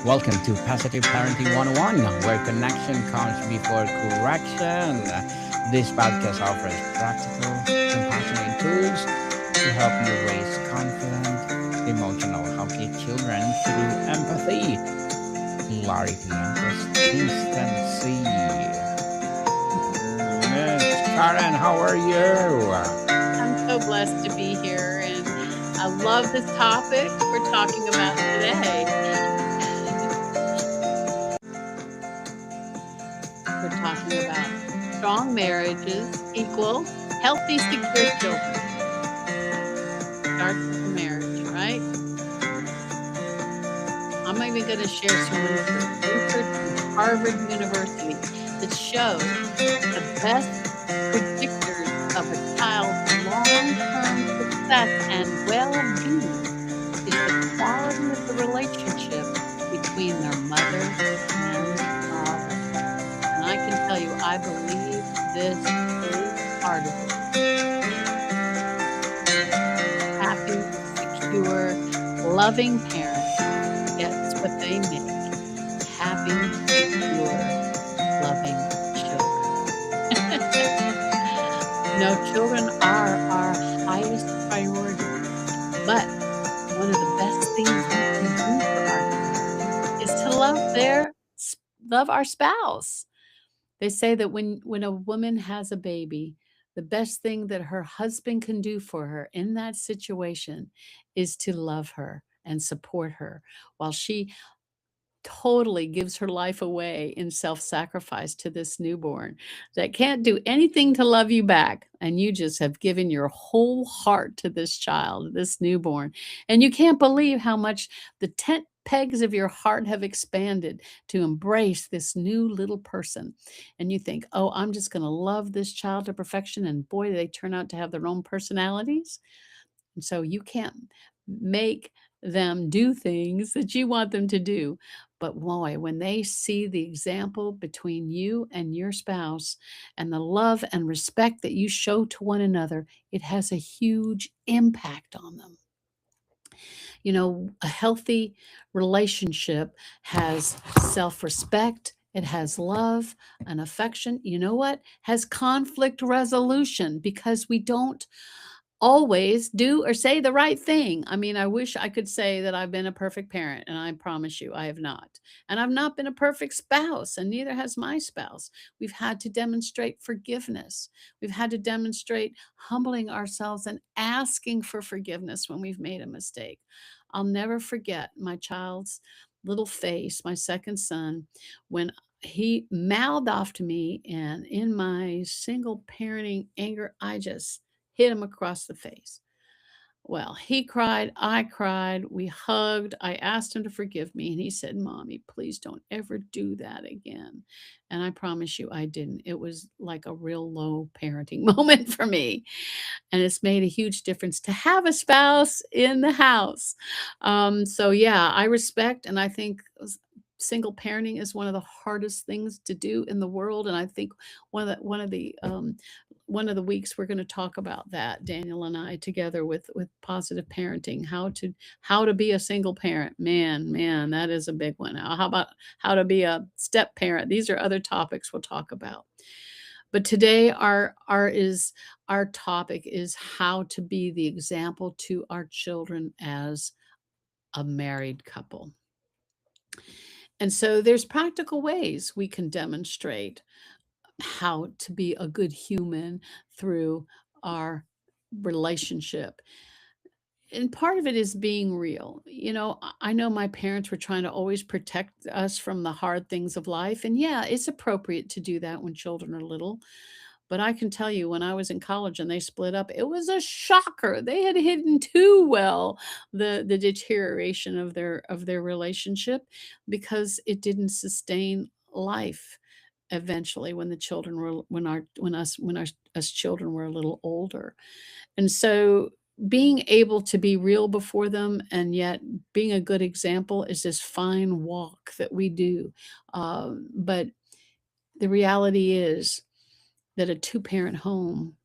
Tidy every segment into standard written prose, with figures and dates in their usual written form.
Welcome to Positive Parenting 101, where connection comes before correction. This podcast offers practical, compassionate tools to help you raise confident, emotional, healthy children through empathy, clarity, and consistency. Miss Karen, how are you? I'm so blessed to be here, and I love this topic we're talking about today. We're talking about strong marriages equal healthy, secure children. Starts with the marriage, right? I'm even going to share some research from Harvard University that shows the best predictors of a child's long-term success and well-being is the quality of the relationship between their mother and father. And I can tell you, I believe this wholeheartedly. Happy, secure, loving parents gets what they make. Happy, secure, loving children. Children are our highest priority. But one of the best things we can do for our children is to love our spouse. They say that when a woman has a baby, the best thing that her husband can do for her in that situation is to love her and support her while she totally gives her life away in self-sacrifice to this newborn that can't do anything to love you back, and you just have given your whole heart to this child, this newborn, and you can't believe how much the tent pegs of your heart have expanded to embrace this new little person. And you think, oh, I'm just going to love this child to perfection, and boy, they turn out to have their own personalities. And so you can't make them do things that you want them to do. But boy, when they see the example between you and your spouse and the love and respect that you show to one another, it has a huge impact on them. A healthy relationship has self respect. It has love and affection. You know what? Has conflict resolution because we don't always do or say the right thing. I mean, I wish I could say that I've been a perfect parent, and I promise you I have not. And I've not been a perfect spouse, and neither has my spouse. We've had to demonstrate forgiveness. We've had to demonstrate humbling ourselves and asking for forgiveness when we've made a mistake. I'll never forget my child's little face, my second son, when he mouthed off to me, and in my single parenting anger, I just hit him across the face. Well, he cried, I cried, we hugged. I asked him to forgive me, and he said, Mommy, please don't ever do that again. And I promise you, I didn't. It was like a real low parenting moment for me. And it's made a huge difference to have a spouse in the house. So, yeah, I respect, and I think single parenting is one of the hardest things to do in the world. And I think one of the weeks we're going to talk about that, Daniel and I together with positive parenting, how to be a single parent. Man, that is a big one. How about how to be a step parent? These are other topics we'll talk about. But today our topic is how to be the example to our children as a married couple. And so there's practical ways we can demonstrate how to be a good human through our relationship. And part of it is being real. I know my parents were trying to always protect us from the hard things of life. And yeah, it's appropriate to do that when children are little. But I can tell you, when I was in college and they split up, it was a shocker. They had hidden too well the deterioration of their relationship because it didn't sustain life eventually when the children were when us children were a little older. And so being able to be real before them and yet being a good example is this fine walk that we do. But the reality is that a two-parent home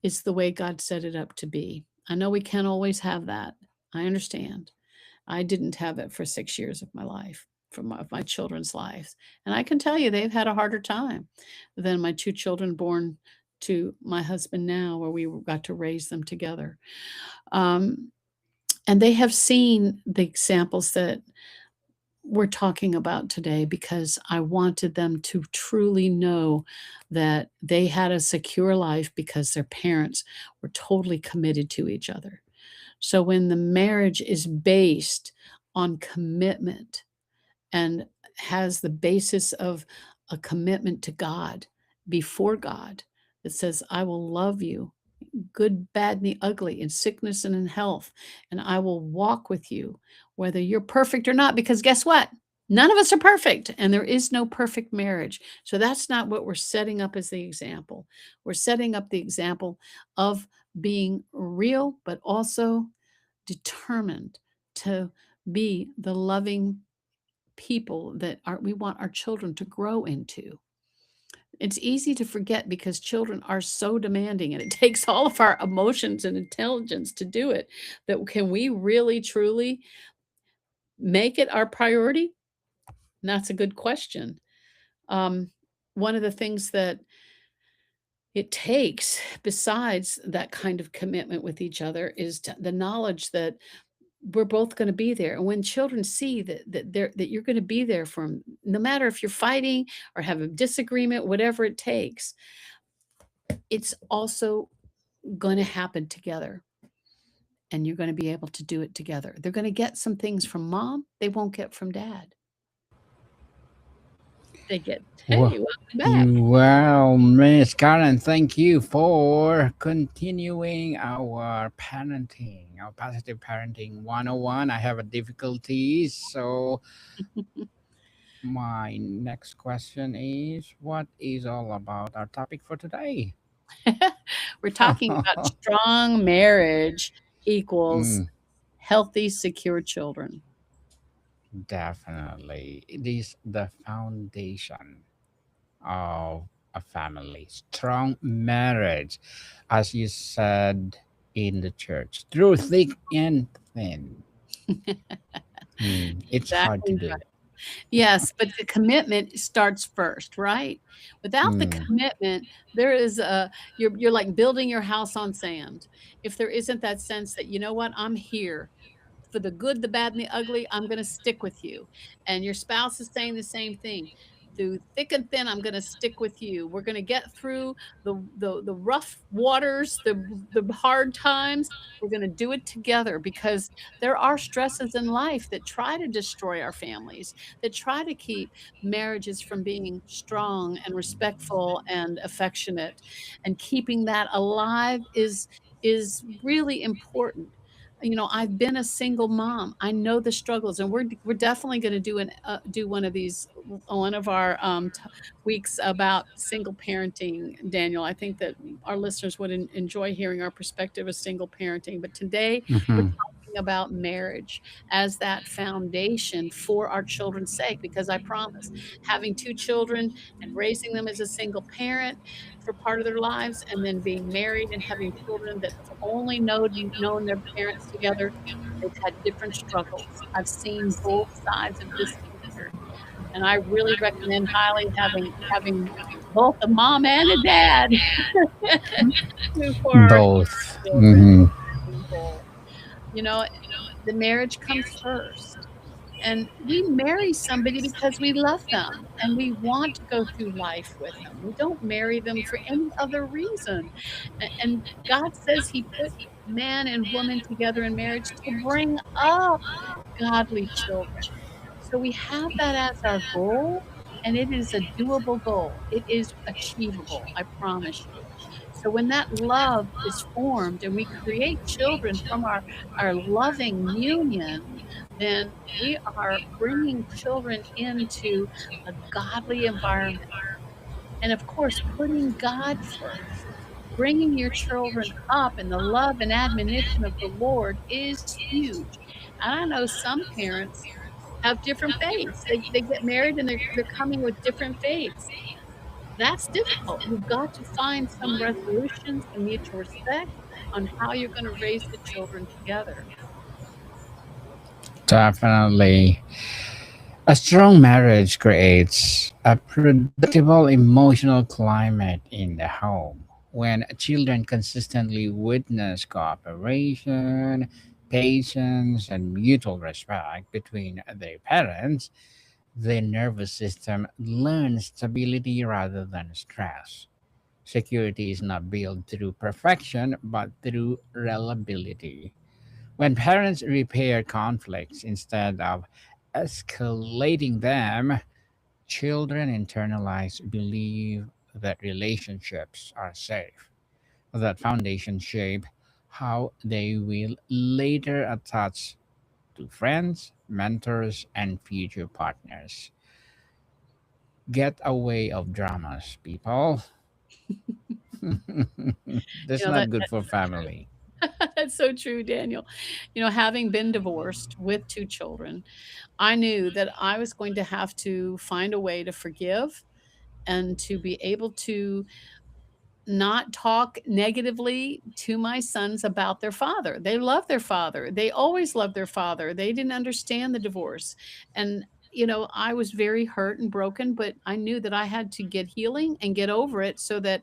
is the way God set it up to be. I know we can't always have that. I understand. I didn't have it for 6 years of my life, of my children's lives. And I can tell you they've had a harder time than my two children born to my husband now, where we got to raise them together. Um, and they have seen the examples that we're talking about today because I wanted them to truly know that they had a secure life because their parents were totally committed to each other. So when the marriage is based on commitment and has the basis of a commitment to God before God that says, I will love you, good, bad, and the ugly, in sickness and in health, and I will walk with you, whether you're perfect or not, because guess what? None of us are perfect, and there is no perfect marriage. So that's not what we're setting up as the example. We're setting up the example of being real, but also determined to be the loving people that we want our children to grow into. It's easy to forget because children are so demanding and it takes all of our emotions and intelligence to do it. That can we really truly make it our priority? And that's a good question. Um, One of the things that it takes, besides that kind of commitment with each other, is the knowledge that we're both gonna be there, and when children see that you're gonna be there for 'em, no matter if you're fighting or have a disagreement, whatever it takes, it's also gonna happen together, and you're gonna be able to do it together. They're gonna get some things from mom they won't get from dad. They get, Well, "Hey, welcome back." well, Miss Karen, thank you for continuing our parenting, our positive parenting 101. I have a difficulties, so my next question is what is all about our topic for today? We're talking about strong marriage equals Mm, healthy, secure children. definitely. It is the foundation of a family. Strong marriage, as you said in the church, through thick and thin. It's hard to Exactly right. do. Yes, but the commitment starts first, right? Without the Mm, commitment, there is a you're like building your house on sand. If there isn't that sense that, "You know what? I'm here for the good, the bad, and the ugly, I'm gonna stick with you." And your spouse is saying the same thing. Through thick and thin, I'm gonna stick with you. We're gonna get through the rough waters, the hard times. We're gonna do it together because there are stresses in life that try to destroy our families, that try to keep marriages from being strong and respectful and affectionate. And keeping that alive is really important. I've been a single mom. I know the struggles, and we're definitely going to do one of these, one of our weeks about single parenting. Daniel, I think that our listeners would enjoy hearing our perspective of single parenting. But today we're mhm, talking about marriage as that foundation for our children's sake. Because I promise, having two children and raising them as a single parent for part of their lives, and then being married and having children that have only known their parents together, they've had different struggles. I've seen both sides of this picture, and I really recommend highly having both a mom and a dad for our both. children Hmm. as a whole. You know, the marriage comes first. And we marry somebody because we love them and we want to go through life with them. We don't marry them for any other reason. And God says He put man and woman together in marriage to bring up godly children. So we have that as our goal, and it is a doable goal. It is achievable, I promise you. So when that love is formed and we create children from our loving union, then we are bringing children into a godly environment. And of course, putting God first, bringing your children up in the love and admonition of the Lord is huge. And I know some parents have different faiths. They get married and they're coming with different faiths. That's difficult. You've got to find some resolution, some mutual respect on how you're going to raise the children together. Definitely. A strong marriage creates a predictable emotional climate in the home. When children consistently witness cooperation, patience, and mutual respect between their parents, their nervous system learns stability rather than stress. Security is not built through perfection, but through reliability. When parents repair conflicts instead of escalating them, children internalize believe that relationships are safe. That foundation shape how they will later attach to friends, mentors, and future partners. Get away of dramas, people. That's You know, not good for family. that's so true, Daniel. You know, having been divorced with 2 children, I knew that I was going to have to find a way to forgive and to be able to not talk negatively to my sons about their father. They love their father. They always loved their father. They didn't understand the divorce. And, you know, I was very hurt and broken, but I knew that I had to get healing and get over it so that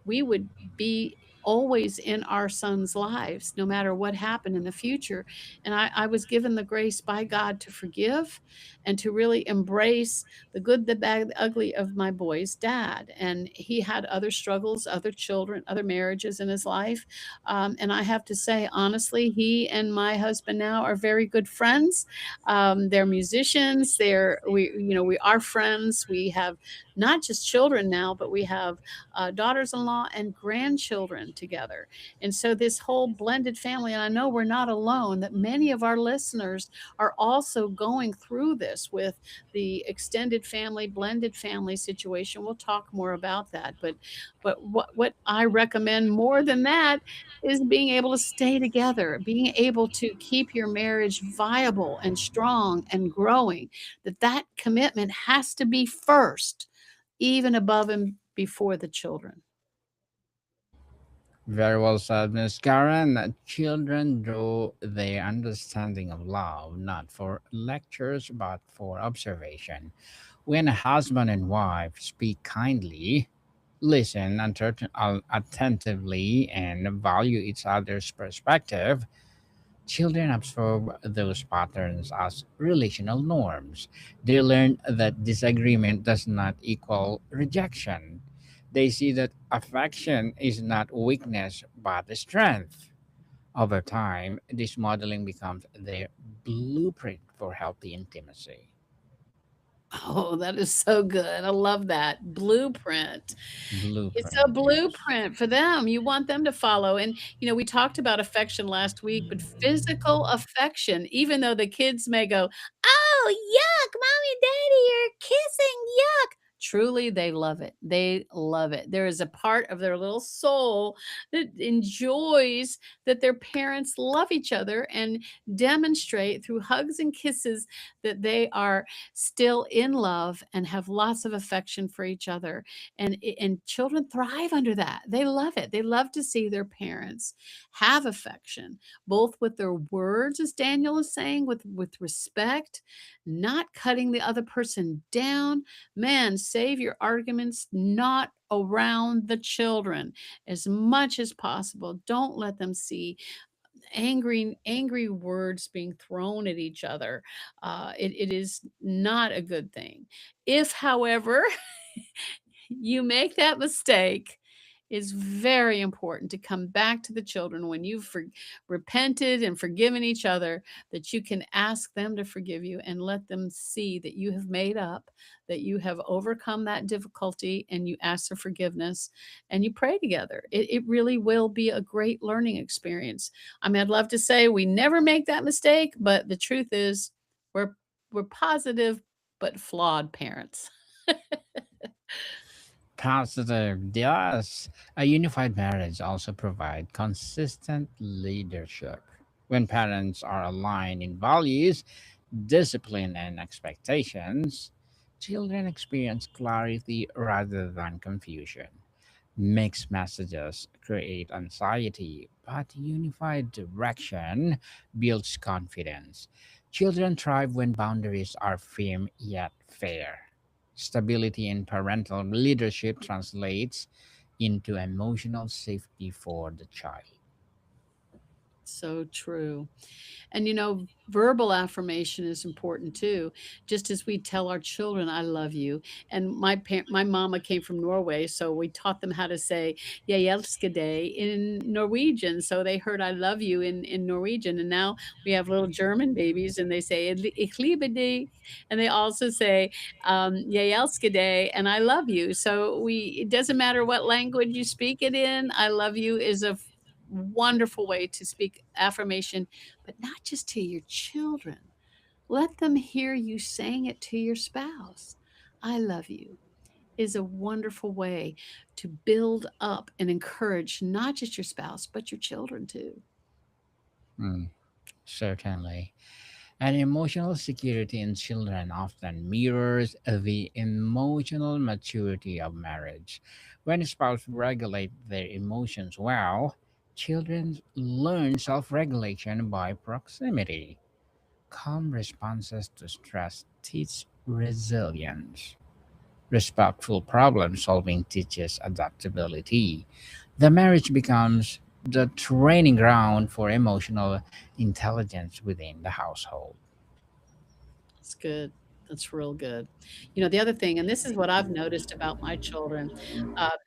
we would be always in our sons' lives, no matter what happened in the future. And I was given the grace by God to forgive and to really embrace the good, the bad, the ugly of my boy's dad. And he had other struggles, other children, other marriages in his life. And I have to say, honestly, he and my husband now are very good friends. They're musicians. We are friends. We have not just children now, but we have daughters-in-law and grandchildren together. And so this whole blended family, and I know we're not alone, that many of our listeners are also going through this with the extended family, blended family situation. We'll talk more about that. But what I recommend more than that is being able to stay together, being able to keep your marriage viable and strong and growing. That commitment has to be first, even above and before the children. Very well said, Miss Karen. Children draw their understanding of love not for lectures but for observation. When a husband and wife speak kindly, listen attentively, and value each other's perspective, children absorb those patterns as relational norms. They learn that disagreement does not equal rejection. They see that affection is not weakness but a strength. Over time, this modeling becomes their blueprint for healthy intimacy. Oh, that is so good. I love that. Blueprint. It's a Blueprint, yes. blueprint for them. You want them to follow. And, you know, we talked about affection last week, but physical affection, even though the kids may go, "Oh, yuck, mommy and daddy are kissing, yuck." Truly, they love it. They love it. There is a part of their little soul that enjoys that their parents love each other and demonstrate through hugs and kisses that they are still in love and have lots of affection for each other. And children thrive under that. They love it. They love to see their parents have affection, both with their words, as Daniel is saying, with respect, not cutting the other person down. Man, save your arguments not around the children as much as possible. Don't let them see angry words being thrown at each other. It is not a good thing. If, however, you make that mistake, it's very important to come back to the children when you've repented and forgiven each other, that you can ask them to forgive you and let them see that you have made up, that you have overcome that difficulty, and you ask for forgiveness and you pray together. It really will be a great learning experience. I mean, I'd love to say we never make that mistake, but the truth is we're we're positive but flawed parents. Positive, yes. A unified marriage also provides consistent leadership. When parents are aligned in values, discipline, and expectations, children experience clarity rather than confusion. Mixed messages create anxiety, but unified direction builds confidence. Children thrive when boundaries are firm yet fair. Stability in parental leadership translates into emotional safety for the child. So true. And verbal affirmation is important too. Just as we tell our children, "I love you." And my mama came from Norway, so we taught them how to say "Jeg elsker deg" in Norwegian. So they heard "I love you" in Norwegian. And now we have little German babies, and they say "Ich liebe dich," and they also say "Jeg elsker deg" and "I love you." So it doesn't matter what language you speak it in. "I love you" is a wonderful way to speak affirmation, but not just to your children. Let them hear you saying it to your spouse. "I love you" is a wonderful way to build up and encourage not just your spouse, but your children too. Mm, certainly. And emotional security in children often mirrors the emotional maturity of marriage. When spouses regulate their emotions well, children learn self regulation by proximity. Calm responses to stress teach resilience. Respectful problem solving teaches adaptability. The marriage becomes the training ground for emotional intelligence within the household. That's good. That's real good. The other thing, and this is what I've noticed about my children. Uh,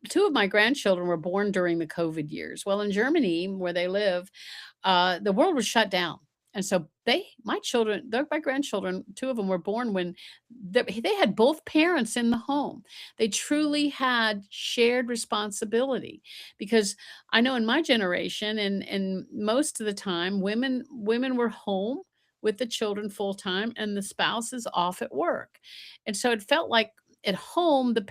Two of my grandchildren were born during the COVID years. Well, in Germany, where they live, the world was shut down. And so my grandchildren, two of them were born when they had both parents in the home. They truly had shared responsibility because I know in my generation and most of the time women were home with the children full time and the spouse is off at work. And so it felt like at home the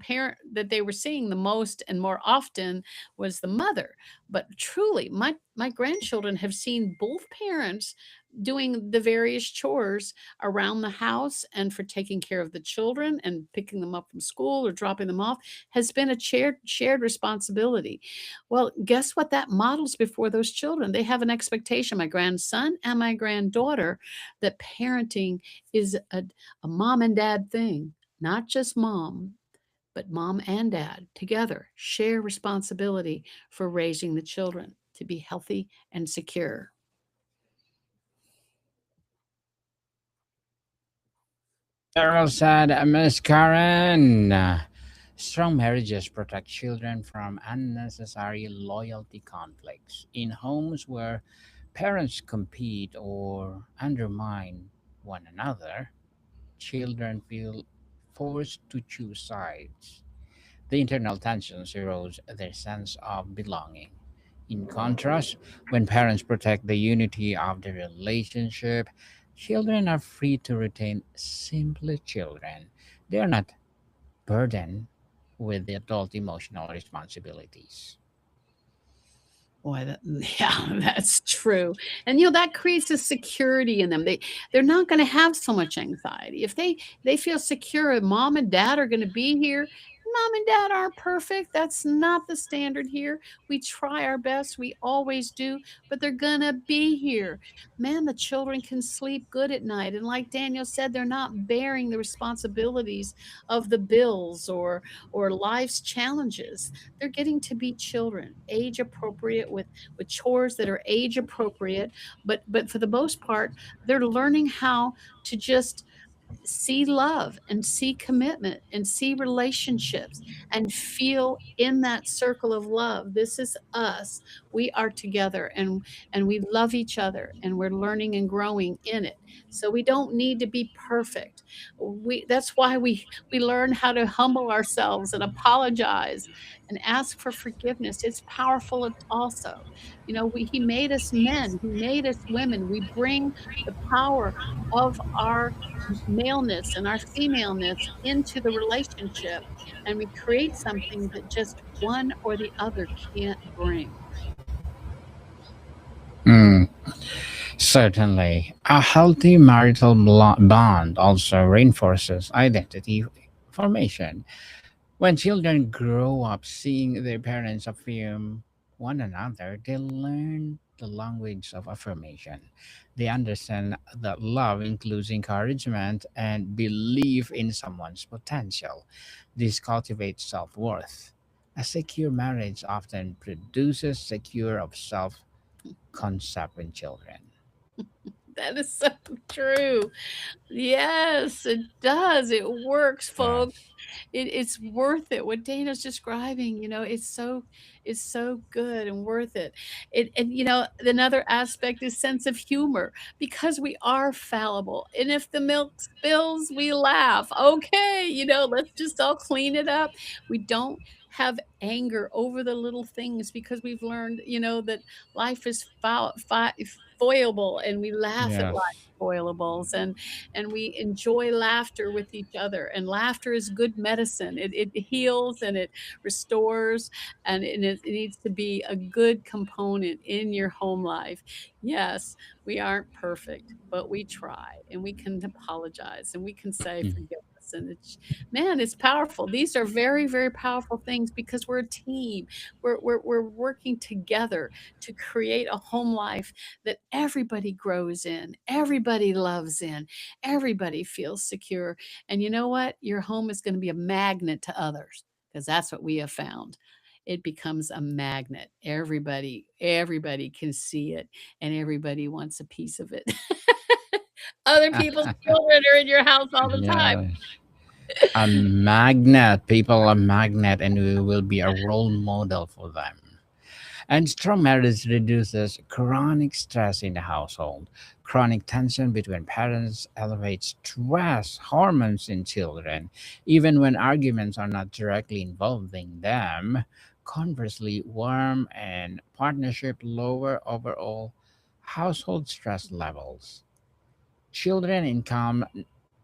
parent that they were seeing the most and more often was the mother. But truly, my grandchildren have seen both parents doing the various chores around the house and for taking care of the children and picking them up from school or dropping them off has been a shared responsibility. Well, guess what that models before those children? They have an expectation, my grandson and my granddaughter, that parenting is a mom and dad thing, not just mom, but mom and dad together share responsibility for raising the children to be healthy and secure. Errol said, Miss Karen, strong marriages protect children from unnecessary loyalty conflicts. In homes where parents compete or undermine one another, children feel forced to choose sides. The internal tensions erode their sense of belonging. In contrast, when parents protect the unity of the relationship, children are free to retain simply children. They are not burdened with the adult emotional responsibilities. Boy, yeah, that's true. And that creates a security in them. They're not going to have so much anxiety. If they feel secure and mom and dad are going to be here. Mom and dad aren't perfect. That's not the standard here. We try our best. We always do, but they're going to be here. Man, the children can sleep good at night. And like Daniel said, they're not bearing the responsibilities of the bills or life's challenges. They're getting to be children, age appropriate with chores that are age appropriate, but for the most part, they're learning how to just see love and see commitment and see relationships and feel in that circle of love. This is us. We are together and we love each other and we're learning and growing in it. So we don't need to be perfect. That's why we learn how to humble ourselves and apologize and ask for forgiveness. It's powerful. It's also, he made us men, he made us women. We bring the power of our maleness and our femaleness into the relationship, and we create something that just one or the other can't bring. Mm, certainly. A healthy marital bond also reinforces identity formation. When children grow up seeing their parents affirm one another, they learn the language of affirmation. They understand that love includes encouragement and belief in someone's potential. This cultivates self worth. A secure marriage often produces secure of self concept in children. That is so true. Yes, it does. It works, folks. Yes. It's worth it. What Dana's describing, it's so good and worth it. And another aspect is sense of humor because we are fallible. And if the milk spills, we laugh. Okay, let's just all clean it up. We don't have anger over the little things because we've learned, that life is foilable and we laugh at life Yes. foilables and we enjoy laughter with each other. And laughter is good medicine. It heals and it restores, and it needs to be a good component in your home life. Yes, we aren't perfect, but we try and we can apologize and we can say Mm. forgive us. And man, it's powerful. These are very, very powerful things because we're a team. We're working together to create a home life that everybody grows in, everybody loves in, everybody feels secure. And you know what? Your home is going to be a magnet to others because that's what we have found. It becomes a magnet. Everybody can see it and everybody wants a piece of it. Other people's children are in your house all the time. Yes. A magnet. People are magnet, and we will be a role model for them. And strong marriage reduces chronic stress in the household. Chronic tension between parents elevates stress hormones in children, even when arguments are not directly involving them. Conversely, warm and partnership lower overall household stress levels. Children in calm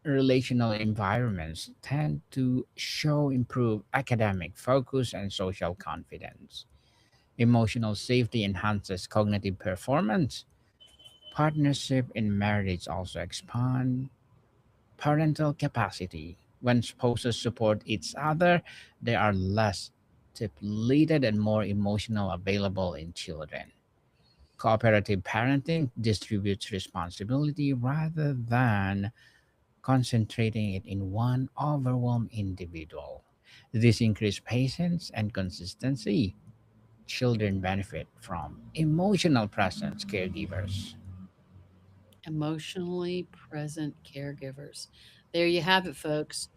relational environments tend to show improved academic focus and social confidence. Emotional safety enhances cognitive performance. Partnership in marriage also expand parental capacity. When spouses support each other, they are less depleted and more emotional available in children. Cooperative parenting distributes responsibility rather than concentrating it in one overwhelmed individual. This increases patience and consistency. Children benefit from emotional presence caregivers. Emotionally present caregivers. There you have it, folks.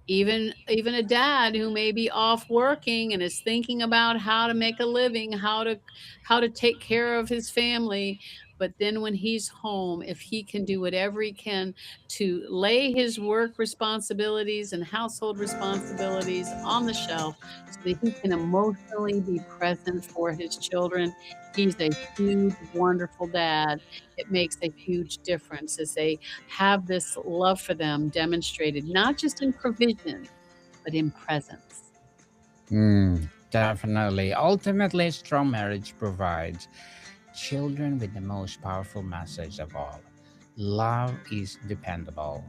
Even a dad who may be off working and is thinking about how to make a living, how to take care of his family, but then when he's home, if he can do whatever he can to lay his work responsibilities and household responsibilities on the shelf so that he can emotionally be present for his children, he's a huge wonderful dad. It makes a huge difference as they have this love for them demonstrated, not just in provision, but in presence. Definitely. Ultimately, strong marriage provides children with the most powerful message of all: love is dependable.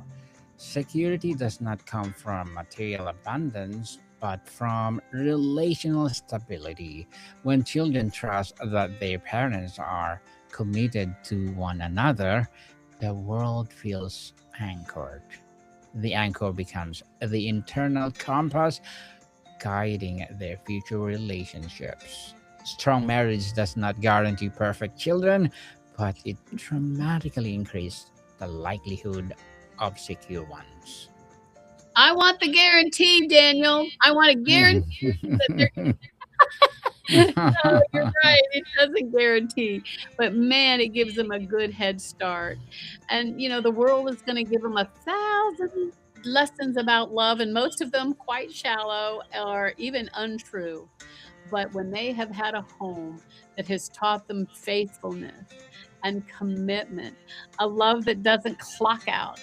Security does not come from material abundance, but from relational stability. When children trust that their parents are committed to one another, the world feels anchored. The anchor becomes the internal compass guiding their future relationships. Strong marriage does not guarantee perfect children, but it dramatically increases the likelihood of secure ones. I want the guarantee, Daniel. I want a guarantee that they're no, you're right, it doesn't guarantee, but man, it gives them a good head start. And, the world is gonna give them 1,000 lessons about love, and most of them quite shallow or even untrue. But when they have had a home that has taught them faithfulness and commitment, a love that doesn't clock out,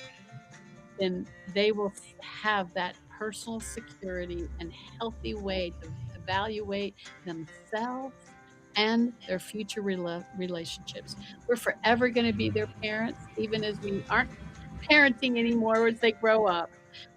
then they will have that personal security and healthy way to evaluate themselves and their future relationships. We're forever going to be their parents, even as we aren't parenting anymore as they grow up.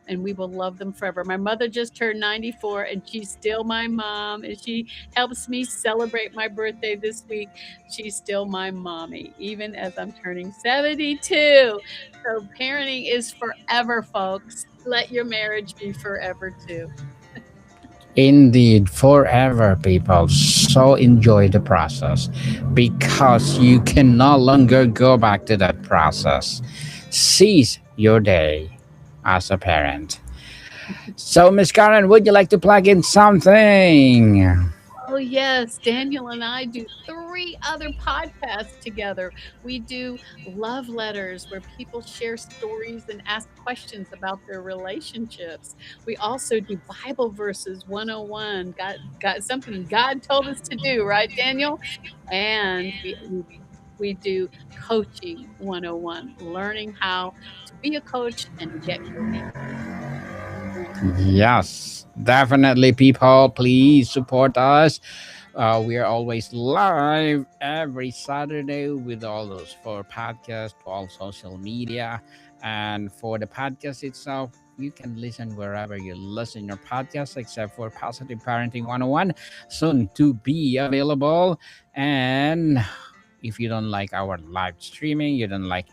and we will love them forever. My mother just turned 94 and she's still my mom, and she helps me celebrate my birthday this week. She's still my mommy, even as I'm turning 72. So parenting is forever, folks. Let your marriage be forever too. Indeed, forever, people. So enjoy the process because you can no longer go back to that process. Seize your day as a parent. So, Miss Karen, would you like to plug in something? Oh, yes. Daniel and I do three other podcasts together. We do love letters where people share stories and ask questions about their relationships. We also do Bible verses 101. God, something God told us to do, right, Daniel? And we do coaching 101, learning how to be a coach and to get coaching. Yes, definitely, people. Please support us. We are always live every Saturday with all those for podcasts, all social media, and for the podcast itself. You can listen wherever you listen your podcast, except for Positive Parenting 101, soon to be available. And if you don't like our live streaming, you don't like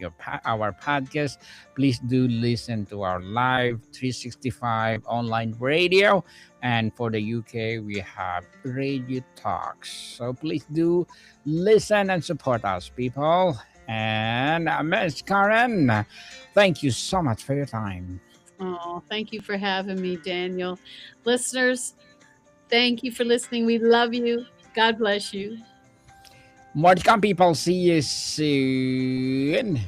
our podcast, please do listen to our live 365 online radio. And for the UK, we have Radio Talks. So please do listen and support us, people. And Miss Karen, thank you so much for your time. Oh, thank you for having me, Daniel. Listeners, thank you for listening. We love you. God bless you. More to come, people. See you soon.